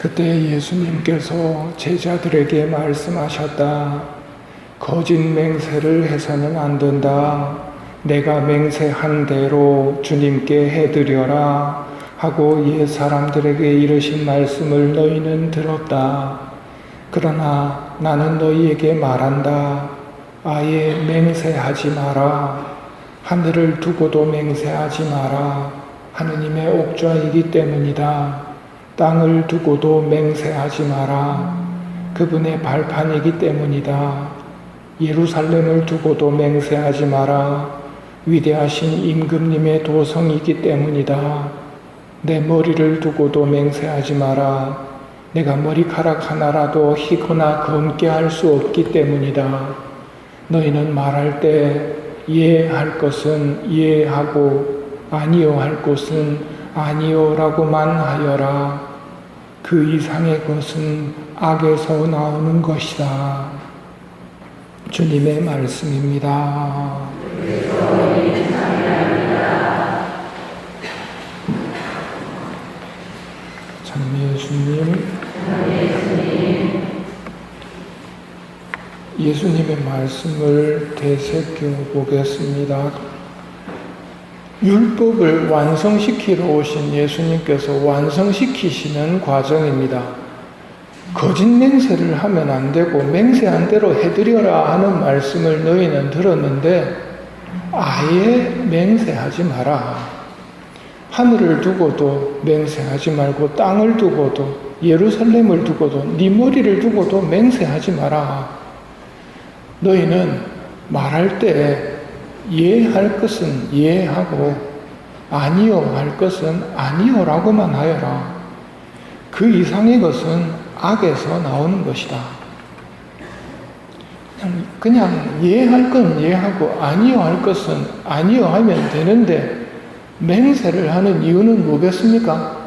그때 예수님께서 제자들에게 말씀하셨다. 거짓 맹세를 해서는 안 된다. 내가 맹세한 대로 주님께 해드려라 하고 옛 사람들에게 이르신 말씀을 너희는 들었다. 그러나 나는 너희에게 말한다. 아예 맹세하지 마라. 하늘을 두고도 맹세하지 마라. 하느님의 옥좌이기 때문이다. 땅을 두고도 맹세하지 마라. 그분의 발판이기 때문이다. 예루살렘을 두고도 맹세하지 마라. 위대하신 임금님의 도성이기 때문이다. 내 머리를 두고도 맹세하지 마라. 내가 머리카락 하나라도 희거나 검게 할 수 없기 때문이다. 너희는 말할 때 예할 것은 예하고 아니요 할 것은 아니요라고만 하여라. 그 이상의 것은 악에서 나오는 것이다. 주님의 말씀입니다. 참 예수님의 말씀을 되새겨 보겠습니다. 율법을 완성시키러 오신 예수님께서 완성시키시는 과정입니다. 거짓 맹세를 하면 안 되고 맹세한 대로 해드려라 하는 말씀을 너희는 들었는데 아예 맹세하지 마라. 하늘을 두고도 맹세하지 말고 땅을 두고도 예루살렘을 두고도 네 머리를 두고도 맹세하지 마라. 너희는 말할 때 예할 것은 예하고 아니요 할 것은 아니요라고만 하여라. 그 이상의 것은 악에서 나오는 것이다. 그냥 예할 건 예하고 아니요 할 것은 아니요 하면 되는데 맹세를 하는 이유는 뭐겠습니까?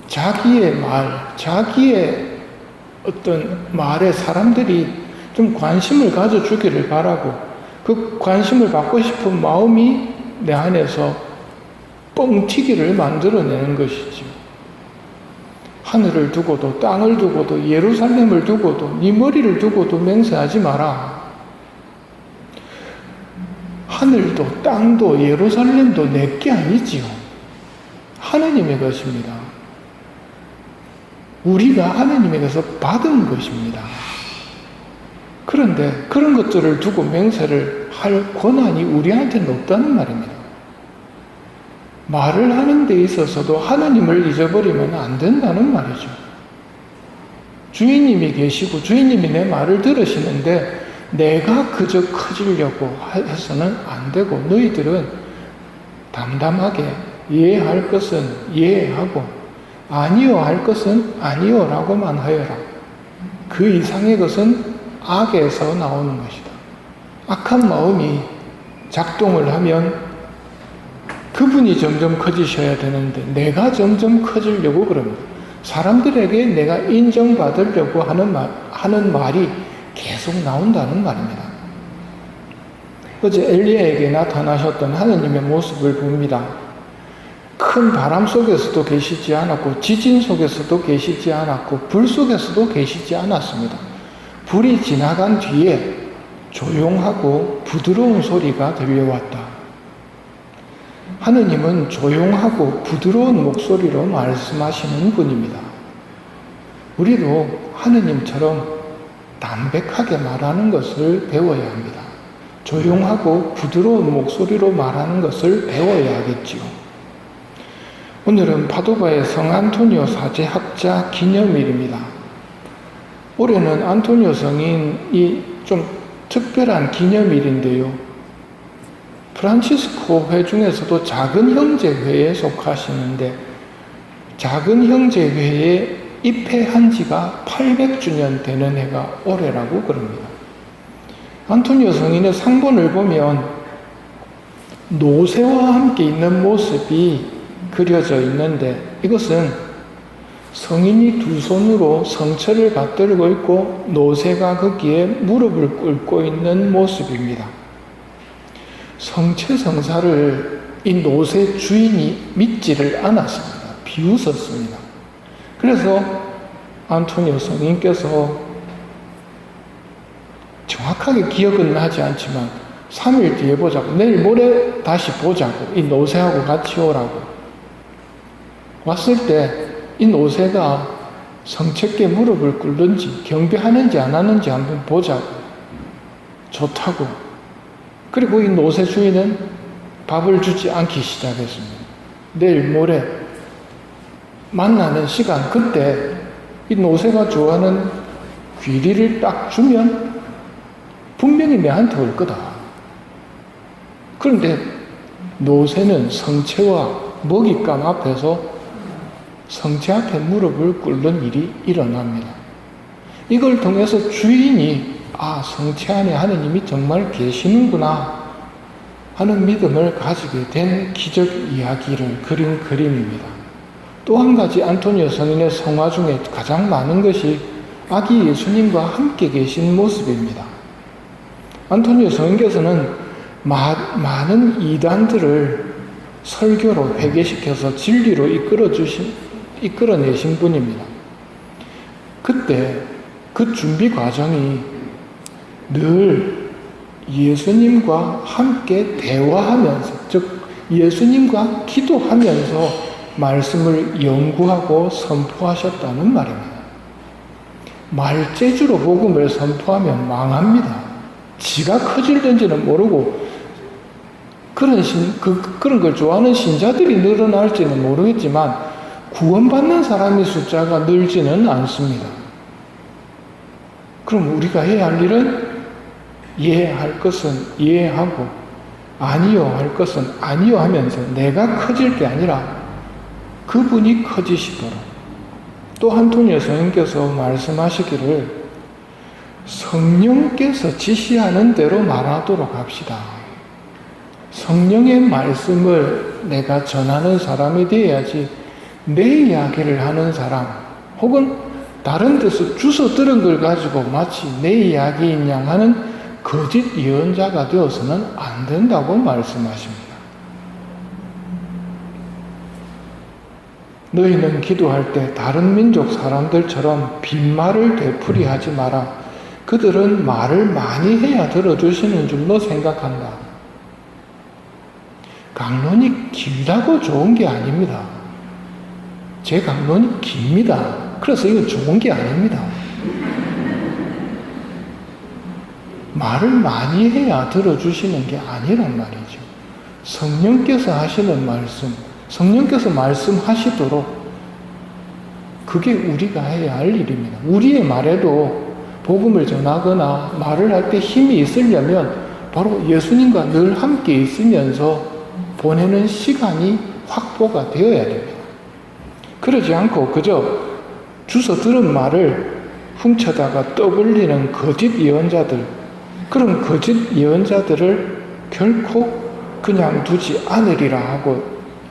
자기의 말, 자기의 어떤 말에 사람들이 좀 관심을 가져주기를 바라고 그 관심을 받고 싶은 마음이 내 안에서 뻥튀기를 만들어내는 것이죠. 하늘을 두고도 땅을 두고도 예루살렘을 두고도 네 머리를 두고도 맹세하지 마라. 하늘도 땅도 예루살렘도 내게 아니지요. 하느님의 것입니다. 우리가 하느님에게서 받은 것입니다. 그런데 그런 것들을 두고 맹세를 할 권한이 우리한테는 없다는 말입니다. 말을 하는 데 있어서도 하나님을 잊어버리면 안 된다는 말이죠. 주인님이 계시고 주인님이 내 말을 들으시는데 내가 그저 커지려고 해서는 안 되고 너희들은 담담하게 예할 것은 예하고 아니요 할 것은 아니요라고만 하여라. 그 이상의 것은 악에서 나오는 것이다. 악한 마음이 작동을 하면 그분이 점점 커지셔야 되는데 내가 점점 커지려고 그럽니다. 사람들에게 내가 인정받으려고 하는 말이 계속 나온다는 말입니다. 어제 엘리야에게 나타나셨던 하느님의 모습을 봅니다. 큰 바람 속에서도 계시지 않았고 지진 속에서도 계시지 않았고 불 속에서도 계시지 않았습니다. 불이 지나간 뒤에 조용하고 부드러운 소리가 들려왔다. 하느님은 조용하고 부드러운 목소리로 말씀하시는 분입니다. 우리도 하느님처럼 담백하게 말하는 것을 배워야 합니다. 조용하고 부드러운 목소리로 말하는 것을 배워야 하겠지요. 오늘은 파도바의 성 안토니오 사제학자 기념일입니다. 올해는 안토니오 성인이 좀 특별한 기념일인데요. 프란치스코 회 중에서도 작은 형제회에 속하시는데 작은 형제회에 입회한 지가 800주년 되는 해가 올해라고 그럽니다. 안토니오 성인의 상본을 보면 노새와 함께 있는 모습이 그려져 있는데 이것은 성인이 두 손으로 성처를 받들고 있고 노새가 거기에 무릎을 꿇고 있는 모습입니다. 성체성사를 이 노새 주인이 믿지를 않았습니다. 비웃었습니다. 그래서 안토니오 성인께서 정확하게 기억은 나지 않지만 3일 뒤에 보자고, 내일 모레 다시 보자고, 이 노새하고 같이 오라고 왔을 때 이 노새가 성책께 무릎을 꿇는지 경배하는지 안 하는지 한번 보자고, 좋다고. 그리고 이 노새 주인은 밥을 주지 않기 시작했습니다. 내일 모레 만나는 시간, 그때 이 노새가 좋아하는 귀리를 딱 주면 분명히 내한테 올 거다. 그런데 노새는 성체와 먹잇감 앞에서 성체 앞에 무릎을 꿇는 일이 일어납니다. 이걸 통해서 주인이 성체 안에 하느님이 정말 계시는구나 하는 믿음을 가지게 된 기적 이야기를 그린 그림입니다. 또 한 가지 안토니오 성인의 성화 중에 가장 많은 것이 아기 예수님과 함께 계신 모습입니다. 안토니오 성인께서는 많은 이단들을 설교로 회개시켜서 진리로 이끌어내신 분입니다. 그때 그 준비 과정이 늘 예수님과 함께 대화하면서, 즉 예수님과 기도하면서 말씀을 연구하고 선포하셨다는 말입니다. 말재주로 복음을 선포하면 망합니다. 지가 커질는지는 모르고 그런 걸 좋아하는 신자들이 늘어날지는 모르겠지만 구원받는 사람의 숫자가 늘지는 않습니다. 그럼 우리가 해야 할 일은 이해할 것은 이해하고 아니요 할 것은 아니요 하면서 내가 커질 게 아니라 그분이 커지시도록. 또 안토니오 성인께서 말씀하시기를 성령께서 지시하는 대로 말하도록 합시다. 성령의 말씀을 내가 전하는 사람이 되어야지 내 이야기를 하는 사람 혹은 다른 데서 주워 들은 걸 가지고 마치 내 이야기인 양 하는 거짓 예언자가 되어서는 안 된다고 말씀하십니다. 너희는 기도할 때 다른 민족 사람들처럼 빈말을 되풀이하지 마라. 그들은 말을 많이 해야 들어주시는 줄로 생각한다. 강론이 길다고 좋은 게 아닙니다. 제 강론이 깁니다. 그래서 이건 좋은 게 아닙니다. 말을 많이 해야 들어주시는 게 아니란 말이죠. 성령께서 하시는 말씀, 성령께서 말씀하시도록 그게 우리가 해야 할 일입니다. 우리의 말에도 복음을 전하거나 말을 할 때 힘이 있으려면 바로 예수님과 늘 함께 있으면서 보내는 시간이 확보가 되어야 됩니다. 그러지 않고 그저 주워 들은 말을 훔쳐다가 떠벌리는 거짓 예언자들, 그런 거짓 예언자들을 결코 그냥 두지 않으리라 하고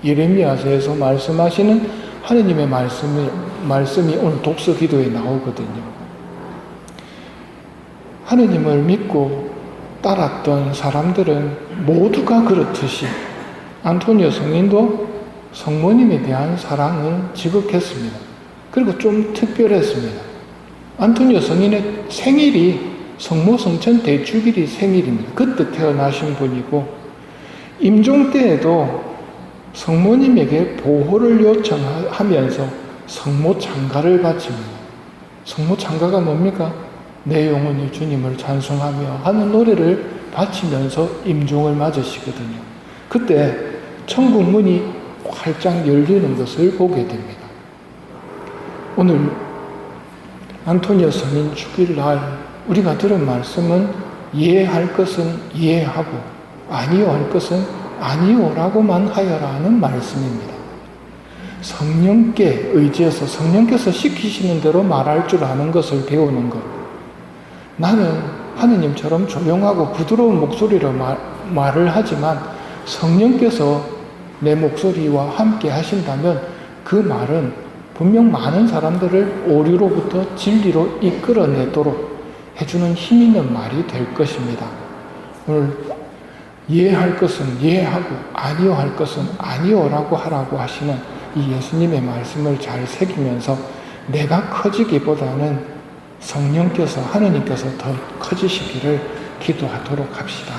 예레미야서에서 말씀하시는 하느님의 말씀이 오늘 독서 기도에 나오거든요. 하느님을 믿고 따랐던 사람들은 모두가 그렇듯이 안토니오 성인도 성모님에 대한 사랑을 지극했습니다. 그리고 좀 특별했습니다. 안토니오 성인의 생일이 성모 성천 대축일이 생일입니다. 그때 태어나신 분이고 임종 때에도 성모님에게 보호를 요청하면서 성모 찬가를 바칩니다. 성모 찬가가 뭡니까? 내 영혼이 주님을 찬송하며 하는 노래를 바치면서 임종을 맞으시거든요. 그때 천국 문이 활짝 열리는 것을 보게 됩니다. 오늘 안토니오 성인 축일날 우리가 들은 말씀은 이해할 것은 이해하고 아니요 할 것은 아니요라고만 하여라 하는 말씀입니다. 성령께 의지해서 성령께서 시키시는 대로 말할 줄 아는 것을 배우는 것. 나는 하느님처럼 조용하고 부드러운 목소리로 말을 하지만 성령께서 내 목소리와 함께 하신다면 그 말은 분명 많은 사람들을 오류로부터 진리로 이끌어내도록 해주는 힘 있는 말이 될 것입니다. 오늘 이해할 것은 이해하고 아니요 할 것은 아니요라고 하라고 하시는 이 예수님의 말씀을 잘 새기면서 내가 커지기보다는 성령께서 하느님께서 더 커지시기를 기도하도록 합시다.